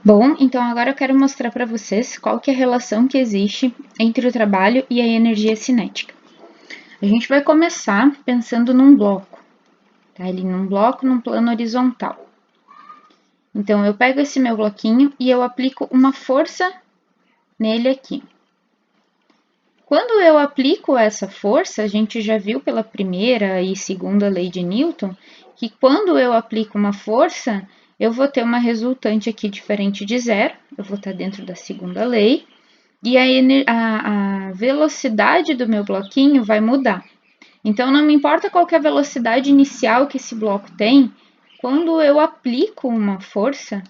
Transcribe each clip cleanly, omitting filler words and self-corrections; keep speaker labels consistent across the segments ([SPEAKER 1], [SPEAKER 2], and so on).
[SPEAKER 1] Bom, então agora eu quero mostrar para vocês qual que é a relação que existe entre o trabalho e a energia cinética. A gente vai começar pensando num bloco, tá? Ele num bloco, num plano horizontal. Então, eu pego esse meu bloquinho e eu aplico uma força nele aqui. Quando eu aplico essa força, a gente já viu pela primeira e segunda lei de Newton, que quando eu aplico uma força, eu vou ter uma resultante aqui diferente de zero, eu vou estar dentro da segunda lei, e a velocidade do meu bloquinho vai mudar. Então, não me importa qual que é a velocidade inicial que esse bloco tem, quando eu aplico uma força,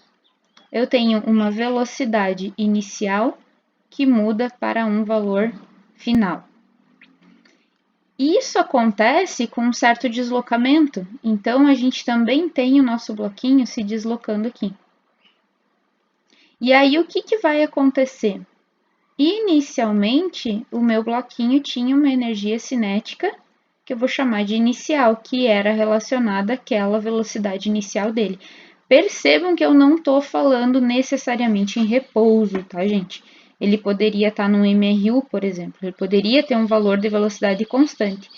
[SPEAKER 1] eu tenho uma velocidade inicial que muda para um valor final. Isso acontece com um certo deslocamento, então a gente também tem o nosso bloquinho se deslocando aqui. E aí, o que vai acontecer? Inicialmente, o meu bloquinho tinha uma energia cinética, que eu vou chamar de inicial, que era relacionada àquela velocidade inicial dele. Percebam que eu não estou falando necessariamente em repouso, tá, gente? Ele poderia estar no MRU, por exemplo, ele poderia ter um valor de velocidade constante.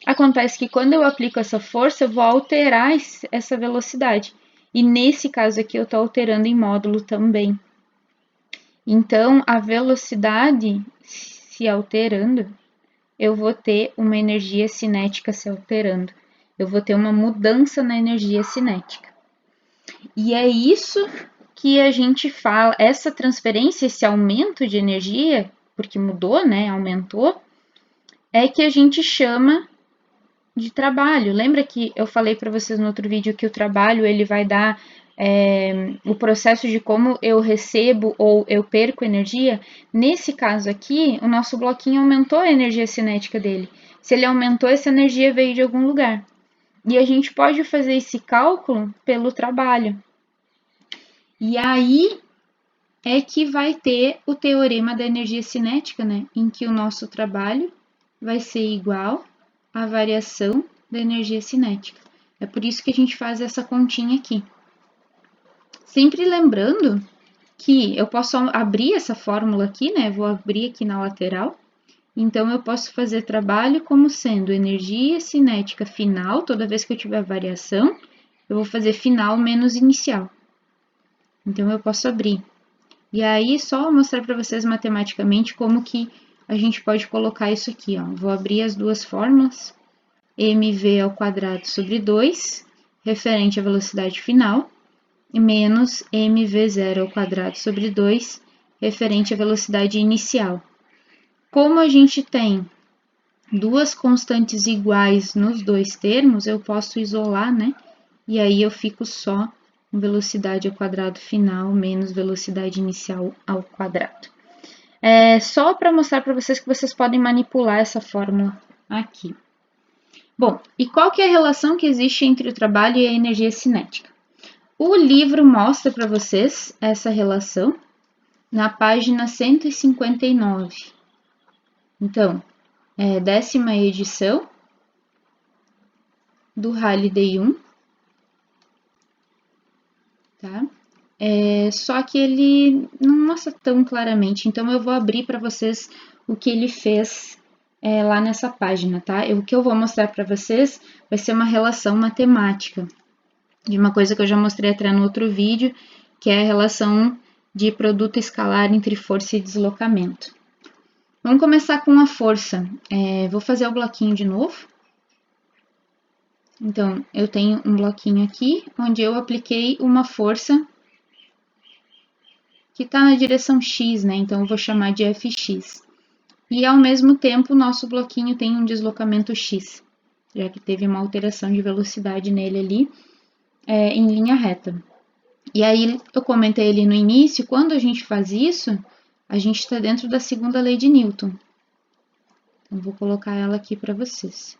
[SPEAKER 1] Acontece que quando eu aplico essa força, eu vou alterar essa velocidade. E nesse caso aqui, eu estou alterando em módulo também. Então, a velocidade se alterando, eu vou ter uma energia cinética se alterando. Eu vou ter uma mudança na energia cinética. E é isso que a gente fala, essa transferência, esse aumento de energia, porque mudou, né? Aumentou, é que a gente chama de trabalho. Lembra que eu falei para vocês no outro vídeo que o trabalho ele vai dar o processo de como eu recebo ou eu perco energia? Nesse caso aqui, o nosso bloquinho aumentou a energia cinética dele. Se ele aumentou, essa energia veio de algum lugar. E a gente pode fazer esse cálculo pelo trabalho. E aí é que vai ter o teorema da energia cinética, né? Em que o nosso trabalho vai ser igual à variação da energia cinética. É por isso que a gente faz essa continha aqui. Sempre lembrando que eu posso abrir essa fórmula aqui, né? Vou abrir aqui na lateral. Então, eu posso fazer trabalho como sendo energia cinética final, toda vez que eu tiver variação, eu vou fazer final menos inicial. Então, eu posso abrir. E aí, só mostrar para vocês matematicamente como que a gente pode colocar isso aqui, ó. Vou abrir as duas fórmulas, mv ao quadrado sobre 2, referente à velocidade final, menos mv0 ao quadrado sobre 2, referente à velocidade inicial. Como a gente tem duas constantes iguais nos dois termos, eu posso isolar, né? E aí eu fico só com velocidade ao quadrado final menos velocidade inicial ao quadrado. É só para mostrar para vocês que vocês podem manipular essa fórmula aqui. Bom, e qual que é a relação que existe entre o trabalho e a energia cinética? O livro mostra para vocês essa relação na página 159. Então, é 10ª edição do Halliday 1, tá? Só que ele não mostra tão claramente, então eu vou abrir para vocês o que ele fez lá nessa página, tá? O que eu vou mostrar para vocês vai ser uma relação matemática, de uma coisa que eu já mostrei até no outro vídeo, que é a relação de produto escalar entre força e deslocamento. Vamos começar com a força. Vou fazer o bloquinho de novo. Então, eu tenho um bloquinho aqui, onde eu apliquei uma força que está na direção x, né? Então, eu vou chamar de fx. E, ao mesmo tempo, o nosso bloquinho tem um deslocamento x, já que teve uma alteração de velocidade nele ali, em linha reta. E aí, eu comentei ali no início, quando a gente faz isso, a gente está dentro da segunda lei de Newton. Então, vou colocar ela aqui para vocês.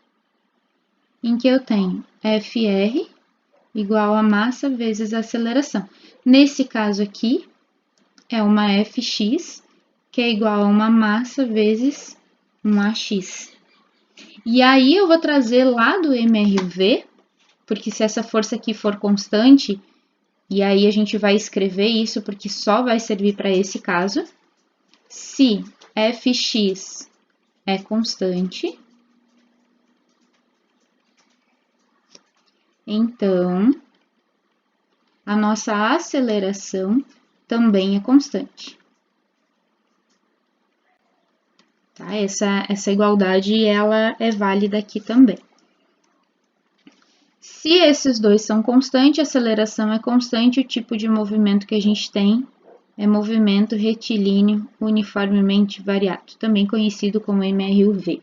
[SPEAKER 1] Em que eu tenho Fr igual a massa vezes a aceleração. Nesse caso aqui, é uma Fx, que é igual a uma massa vezes um AX. E aí, eu vou trazer lá do MRV, porque se essa força aqui for constante, E aí a gente vai escrever isso porque só vai servir para esse caso. Se fx é constante, então a nossa aceleração também é constante. Tá? Essa igualdade ela é válida aqui também. Se esses dois são constantes, a aceleração é constante, o tipo de movimento que a gente tem é movimento retilíneo uniformemente variado, também conhecido como MRUV.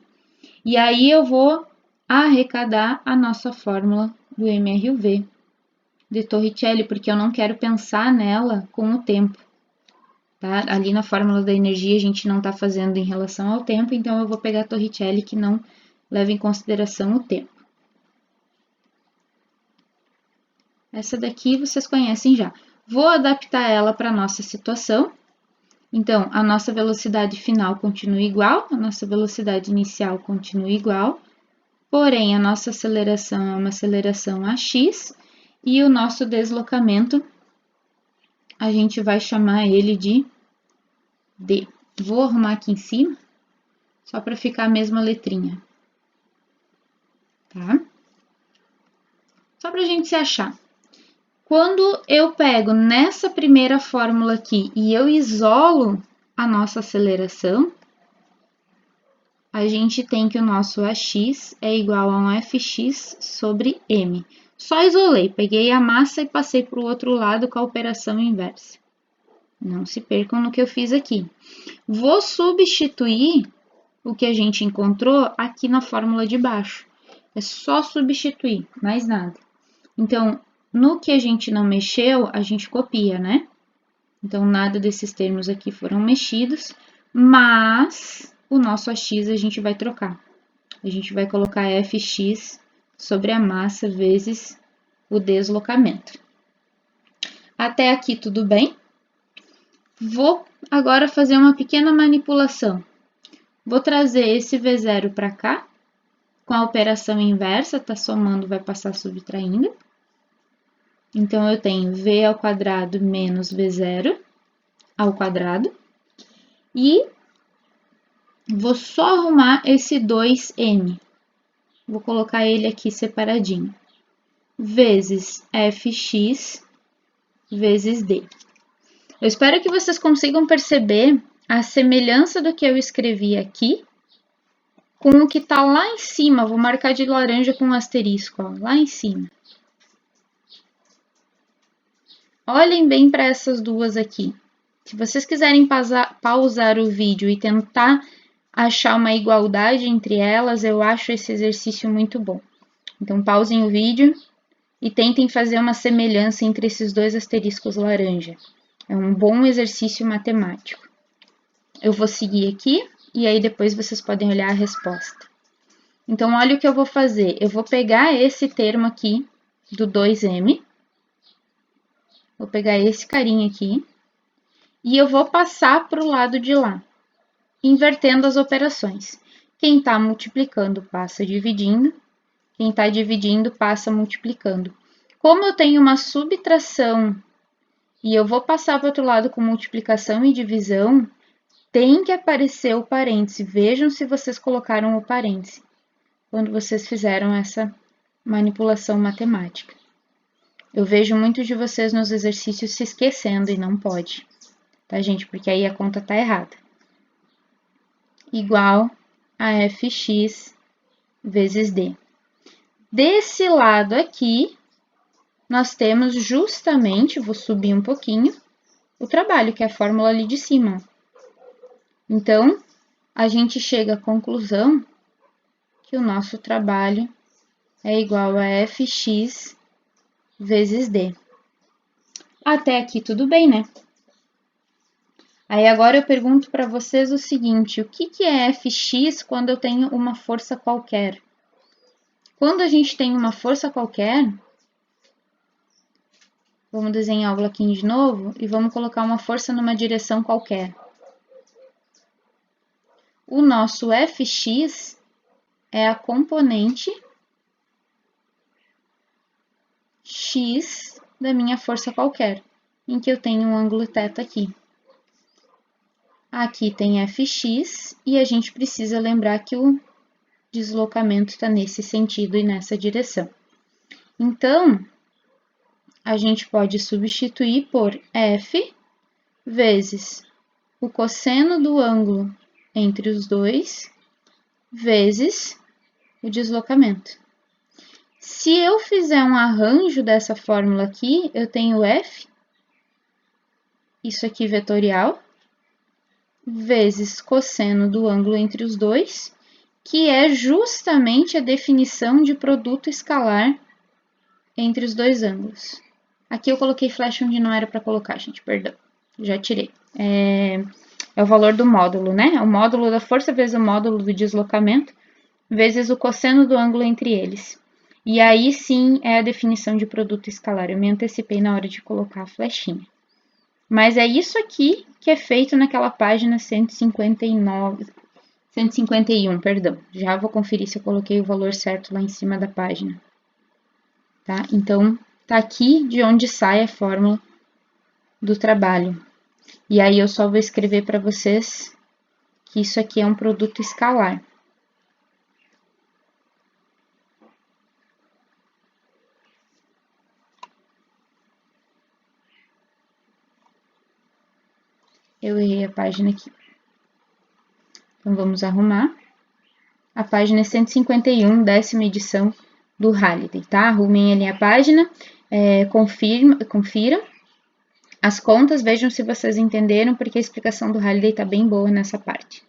[SPEAKER 1] E aí eu vou arrecadar a nossa fórmula do MRUV de Torricelli, porque eu não quero pensar nela com o tempo. Tá? Ali na fórmula da energia a gente não está fazendo em relação ao tempo, então eu vou pegar a Torricelli que não leva em consideração o tempo. Essa daqui vocês conhecem já. Vou adaptar ela para a nossa situação. Então, a nossa velocidade final continua igual, a nossa velocidade inicial continua igual, porém, a nossa aceleração é uma aceleração AX e o nosso deslocamento, a gente vai chamar ele de D. Vou arrumar aqui em cima, só para ficar a mesma letrinha. Tá? Só para a gente se achar. Quando eu pego nessa primeira fórmula aqui e eu isolo a nossa aceleração, a gente tem que o nosso AX é igual a um FX sobre M. Só isolei, peguei a massa e passei para o outro lado com a operação inversa. Não se percam no que eu fiz aqui. Vou substituir o que a gente encontrou aqui na fórmula de baixo. É só substituir, mais nada. Então, no que a gente não mexeu, a gente copia, né? Então, nada desses termos aqui foram mexidos, mas o nosso AX a gente vai trocar. A gente vai colocar Fx sobre a massa vezes o deslocamento. Até aqui tudo bem? Vou agora fazer uma pequena manipulação. Vou trazer esse V0 para cá, com a operação inversa, tá somando, vai passar subtraindo. Então, eu tenho V ao quadrado menos V0 ao quadrado. E vou só arrumar esse 2m. Vou colocar ele aqui separadinho. Vezes Fx vezes D. Eu espero que vocês consigam perceber a semelhança do que eu escrevi aqui com o que está lá em cima. Vou marcar de laranja com um asterisco, ó, lá em cima. Olhem bem para essas duas aqui. Se vocês quiserem pausar o vídeo e tentar achar uma igualdade entre elas, eu acho esse exercício muito bom. Então, pausem o vídeo e tentem fazer uma semelhança entre esses dois asteriscos laranja. É um bom exercício matemático. Eu vou seguir aqui e aí depois vocês podem olhar a resposta. Então, olha o que eu vou fazer. Eu vou pegar esse termo aqui do 2m. Vou pegar esse carinha aqui e eu vou passar para o lado de lá, invertendo as operações. Quem está multiplicando passa dividindo, quem está dividindo passa multiplicando. Como eu tenho uma subtração e eu vou passar para o outro lado com multiplicação e divisão, tem que aparecer o parêntese. Vejam se vocês colocaram o parêntese quando vocês fizeram essa manipulação matemática. Eu vejo muitos de vocês nos exercícios se esquecendo e não pode, tá, gente? Porque aí a conta tá errada. Igual a Fx vezes D. Desse lado aqui, nós temos justamente, vou subir um pouquinho, o trabalho, que é a fórmula ali de cima. Então, a gente chega à conclusão que o nosso trabalho é igual a Fx vezes D. Até aqui tudo bem, né? Aí agora eu pergunto para vocês o seguinte, o que é Fx quando eu tenho uma força qualquer? Quando a gente tem uma força qualquer, vamos desenhar o bloquinho de novo e vamos colocar uma força numa direção qualquer. O nosso Fx é a componente x da minha força qualquer, em que eu tenho um ângulo θ aqui. Aqui tem Fx e a gente precisa lembrar que o deslocamento está nesse sentido e nessa direção. Então, a gente pode substituir por F vezes o cosseno do ângulo entre os dois, vezes o deslocamento. Se eu fizer um arranjo dessa fórmula aqui, eu tenho F, isso aqui vetorial, vezes cosseno do ângulo entre os dois, que é justamente a definição de produto escalar entre os dois ângulos. Aqui eu coloquei flecha onde não era para colocar, gente, perdão, já tirei. É o valor do módulo, né? É o módulo da força vezes o módulo do deslocamento, vezes o cosseno do ângulo entre eles. E aí sim é a definição de produto escalar. Eu me antecipei na hora de colocar a flechinha. Mas é isso aqui que é feito naquela página 151, perdão. Já vou conferir se eu coloquei o valor certo lá em cima da página. Tá? Então, tá aqui de onde sai a fórmula do trabalho. E aí eu só vou escrever para vocês que isso aqui é um produto escalar. Eu errei a página aqui. Então, vamos arrumar. A página é 151, 10ª edição do Halliday, tá? Arrumem ali a página, confiram as contas, vejam se vocês entenderam, porque a explicação do Halliday tá bem boa nessa parte.